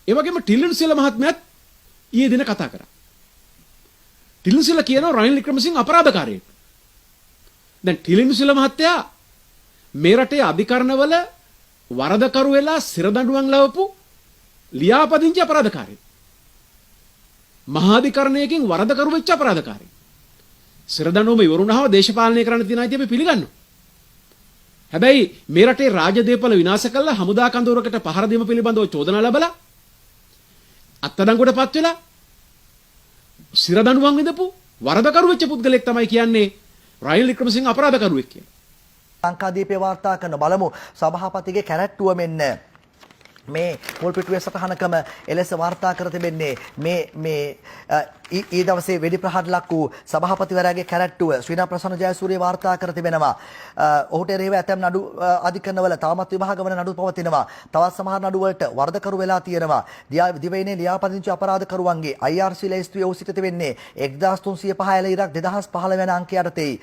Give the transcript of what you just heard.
ඒ වගේම ටිලින්සිල මහත්මයාත් ඊයේ දින කතා කරා. ටිලින්සිල කියනවා රනිල් වික්‍රමසිංහ අපරාධකාරයෙක්. දැන් ටිලින්සිල මහත්තයා මේ රටේ අධිකරණවල වරදකරු වෙලා සිරදඬුවම් ලැබපු ලියාපදිංචි අපරාධකාරයෙක්. මහාධිකරණයකින් වරදකරු වෙච්ච අපරාධකාරයෙක්. සිරදඬුවම ඉවරුනහම දේශපාලනය කරන්න තියෙන අයිතිය අපි පිළිගන්නවා. හැබැයි මේ රටේ රාජ්‍යදේපල විනාශ කළා හමුදා කඳවුරකට පහර දීම පිළිබඳව චෝදනා ලැබලා අත්අඩංගුවටපත් වෙලා සිරදඬුවම් විඳපු වරදකරු වෙච්ච පුද්ගලෙක් තමයි කියන්නේ රනිල් වික්‍රමසිංහ අපරාධකරුවෙක් කියලා. ලංකාදීපේ වාර්තා කරන බලමු සභාපතිගේ කැරැට්ටුව මෙන්න මේ මුල් පිටුවේ සටහනකම එලෙස වාර්තා කර තිබෙන්නේ මේ ඊ දවසේ වෙඩි ප්‍රහාර ලක් වූ සභාපතිවරයාගේ කැරැට්ටුව ශ්‍රීනා ප්‍රසන්න ජයසූරිය වාර්තා කර තිබෙනවා. ඔහුට එරෙහිව ඇතැම් නඩු අධිකරණවල තාමත් විභාග වන නඩු පවතිනවා. තවත් සමහර නඩු වලට වරදකරු වෙලා තියෙනවා. දිවයිනේ ලියාපදිංචි අපරාධකරුවන්ගේ IRC ලැයිස්තුවේ ඔහු සිට තිබෙන්නේ 1305 ඉරක් 2015 වෙනි අංකය යටතේ.